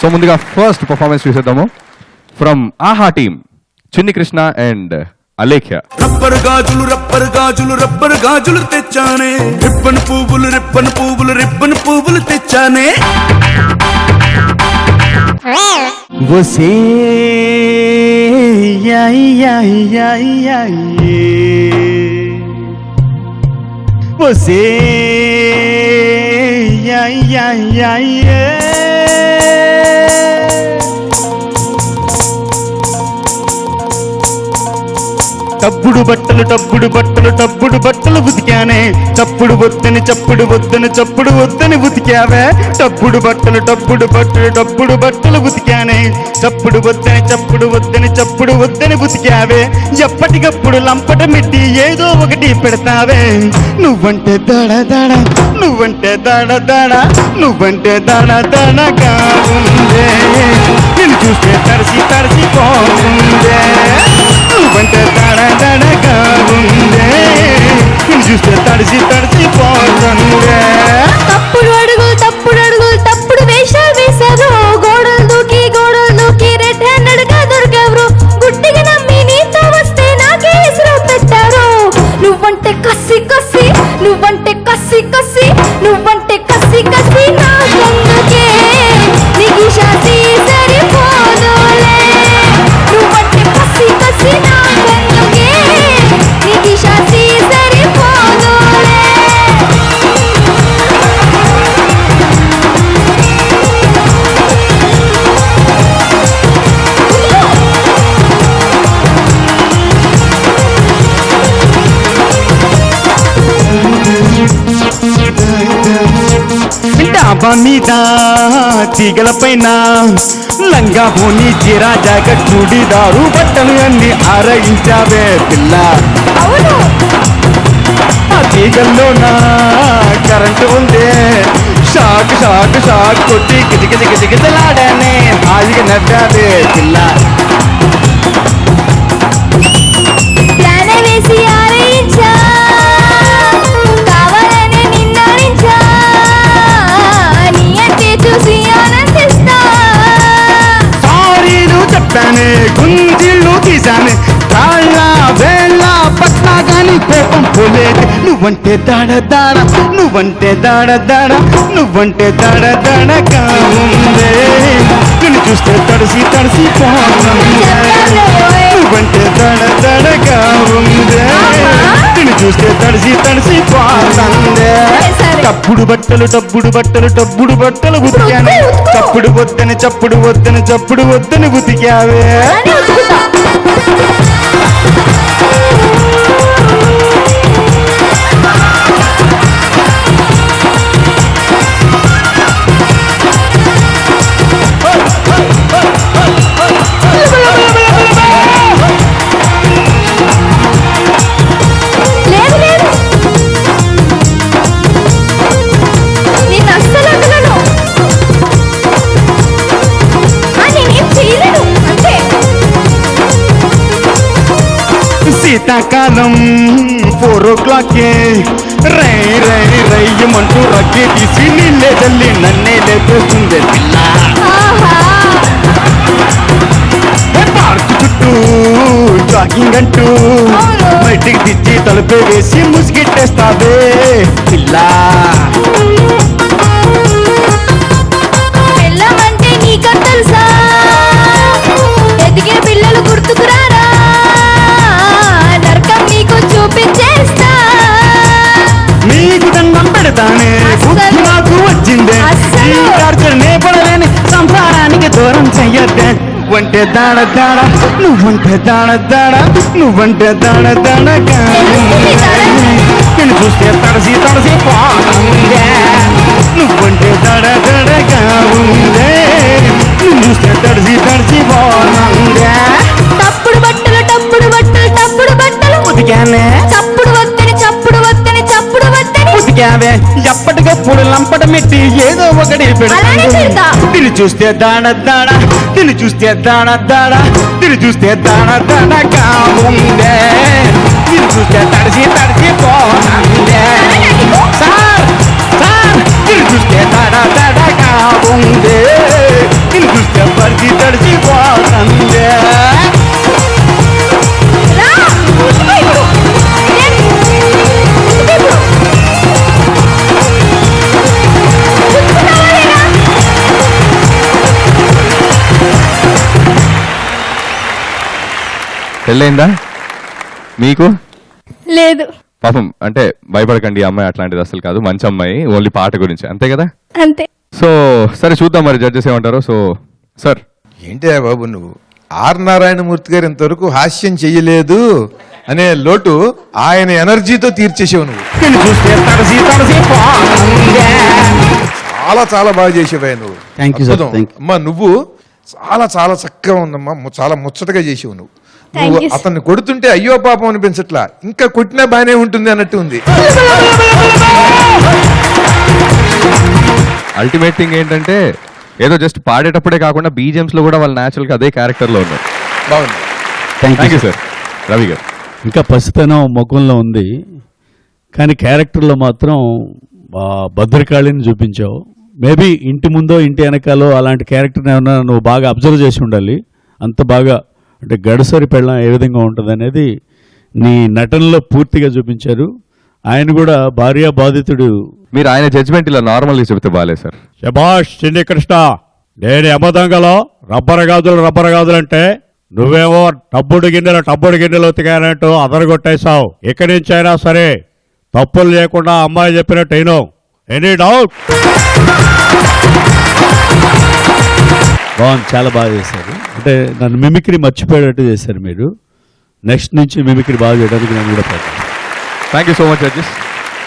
So ముందుగా first performance చూసేద్దాము from ఆహా team Chinni Krishna and Alekhya. Rubber గాజులు రబ్బరు గాజులు రబ్బరు గాజులు తెచ్చానే, రిబ్బన్ పువ్వులు రిబ్బన్ పువ్వులు రిబ్బన్ పువ్వులు తెచ్చానే. você você తప్పుడు బట్టలు టప్పుడు బట్టలు టప్పుడు బట్టలు ఉతికానే, చప్పుడు వద్దని చప్పుడు వద్దని చప్పుడు వద్దని ఉతికావే. టప్పుడు బట్టలు టప్పుడు బట్టలు టప్పుడు బట్టలు ఉతికానే, చప్పుడు వద్దని చప్పుడు వద్దని చప్పుడు వద్దని ఉతికావే. ఎప్పటికప్పుడు లంపట మిట్టి ఏదో ఒకటి పెడతావే. నువ్వంటే దడ దడ నువ్వంటే దడ దడ నువ్వంటే దడ దడగా ఉందే, నిన్ను చూస్తే తడిసి తడిసిపోతుందే. నువ్వంటే దడ దడగా ఉందే, నిన్ను చూస్తే తడిసి తడిసిపోతుందే. తప్పుడు అడుగులు తప్పుడు వేషాలు వేశారు, గోడలు దూకి రెడ్ హ్యాండెడ్ గా దొరికారు. గుట్టిగా నమ్మి నీతో వస్తే నాకే ఇసురు పెట్టారు. నువ్వంటే కసి కసి నువ్వంటే కసి కసి నువ్వంటే కసి కసి నాకెందుకే నీకు శాంతి సరిపోదులే. నువ్వంటే కసి కసి నాకెందుకే నీకు శాంతి సరిపోదులే. డాబా మీద తీగల పైన లంగా పోని చీరా జాకెట్ చూడిదారు బట్టలు అన్ని ఆరగించావే పిల్ల. అవును ఆ తీగల్లో నా కరెంటు ఉందే, షాక్ షాక్ షాక్ కొట్టి గిజగిజ గిజగిజలాడానే. హాయిగా నవ్వావే పిల్ల. ప్లాన్ వేసి ఆరయించా, కావాలనే నిన్నారించా, నీ అంటే చూసి ఆనందిస్తా. సారీలు చెప్పానే, గుంజిళ్ళు తీశానే, కాళ్ళ వేళ్ళ పట్లా గాని కోపం పోలేదు. నువ్వంటే దాడ దాడ నువ్వంటే దాడ దాడ నువ్వంటే దాడ దాడగా ఉందే, నిన్ను చూస్తే తడిసి తడిసిపోతుందే. నువ్వంటే దాడ దాడగా ఉందే, నిన్ను చూస్తే తడిసి తడిసిపోతుందే. తప్పుడు బట్టలు టప్పుడు బట్టలు టప్పుడు బట్టలు ఉతికానే, చప్పుడు వద్దని చప్పుడు వద్దని చప్పుడు వద్దని ఉతికావే. అని ఉతుకుతా. లేదు లేదు, నేను అస్సలు వదలను. నేనేం చేయలేను అంతే. శీతాకాలం 4 o'clock రై రై రయ్యమంటూ రగ్గి తీసి నీళ్ళే తల్లి నన్నే లేపేస్తుంది పిల్ల. ఆహా పార్కు చుట్టూ జాగింగ్ అంటూ అవును. బయటికి తెచ్చి తలుపే వేసి ముసిగెట్టేస్తావే పిల్ల. పిల్లమంటే నీకు తెలుసా, ఎదిగిన పిల్లలు గుర్తుకురారా, నరకం నీకు చూపించేస్తా. నీకు దండం పెడతానే, బుద్ధి నాకు వచ్చిందే. ఈ టార్చర్నే పడలేని సంసారానికి దూరం చెయ్యద్దే. నువ్వంటే దాడ దాడ నువ్వంటే దాడ దాడ నువ్వంటే దాడ దాడగా నేను చూస్తే తడిసి తడిసి పోతుందే. నువ్వంటే దాడ దాడగా ఉందే, నువ్వు చూస్తే తడిసి తడిసి పోతుందే. తప్పుడు బట్టలు టప్పుడు బట్టలు ఉతికానే చప్పుడు వద్దని చప్పుడు వద్దని చప్పుడు వద్దని ఉతికావే. ఎప్పటికప్పుడు లంపట మెట్టి ఏదో ఒకటి అలానే పెడతా. తిని చూస్తే దాడ దాడ తిని చూస్తే దాడ దాడ తిని చూస్తే దాడ దాడగా ఉందే, తిని చూస్తే తడిసి తడిసి పోతుందే. సార్ సార్ తిని చూస్తే దాడ దాడగా ఉందే, తిని పెళ్ళైందా మీకు? లేదు. పాపం అంటే భయపడకండి, ఈ అమ్మాయి అట్లాంటిది అసలు కాదు, మంచి అమ్మాయి, ఓన్లీ పాట గురించి అంతే కదా. అంతే. సో సరే చూద్దాం మరి జడ్జెస్ ఏమంటారో. సో సార్ ఏంటి బాబు నువ్వు ఆర్ నారాయణమూర్తి గారు ఇంతవరకు హాస్యం చెయ్యలేదు అనే లోటు ఆయన ఎనర్జీతో తీర్చేసావు నువ్వు. చాలా చాలా బాగా చేసేవా నువ్వు. Thank you, sir. అద్భుతం. Thank you. అమ్మా నువ్వు చాలా చాలా చక్కగా ఉందమ్మా, చాలా ముచ్చటగా చేసావు నువ్వు. Thank నువ్వు you, sir. అతన్ని కొడుతుంటే అయ్యో పాపం అనిపించట్లా, ఇంకా కొట్టినా బానే ఉంటుంది అన్నట్టు ఉంది. అల్టిమేట్ థింగ్ ఏంటంటే ఏదో జస్ట్ పాడేటప్పుడే కాకుండా బీజిఎమ్స్ లో కూడా వాళ్ళు న్యాచురల్ గా అదే క్యారెక్టర్ లో ఉన్నారు. బాగుంది. Thank you sir. రవి గారు ఇంకా పసితనం ముఖంలో ఉంది, కానీ క్యారెక్టర్లో మాత్రం భద్రకాళిని చూపించావు. మేబీ ఇంటి ముందో ఇంటి వెనకాలో అలాంటి క్యారెక్టర్ని ఏమన్నా నువ్వు బాగా అబ్జర్వ్ చేసి ఉండాలి. అంత బాగా అంటే గడసరి పెళ్ళం ఏ విధంగా ఉంటుంది అనేది నీ నటనలో పూర్తిగా చూపించారు. ఆయన కూడా భార్య బాధితుడు. మీరు ఆయన జడ్జ్మెంట్ ఇలా నార్మల్గా చెబితే బాగాలేదు సార్. శభాష్ చిన్ని కృష్ణ, నేను యమదంగలో రబ్బర్ గాజులు అంటే నువ్వేమో టబ్బుడు గిన్నెలు ఉతికానంటూ అదరగొట్టేశావు. ఇక్కడి నుంచి అయినా సరే తప్పులు లేకుండా అమ్మాయి చెప్పినట్టు అయినో. Any doubt? బాగుంది, చాలా బాగా చేశారు. అంటే నన్ను మిమిక్రీ మర్చిపోయేటట్టు చేశారు మీరు. నెక్స్ట్ నుంచి మిమిక్రీ బాగా చేయడానికి నేను కూడా ప్రయత్నిస్తాను. Thank you so much judges.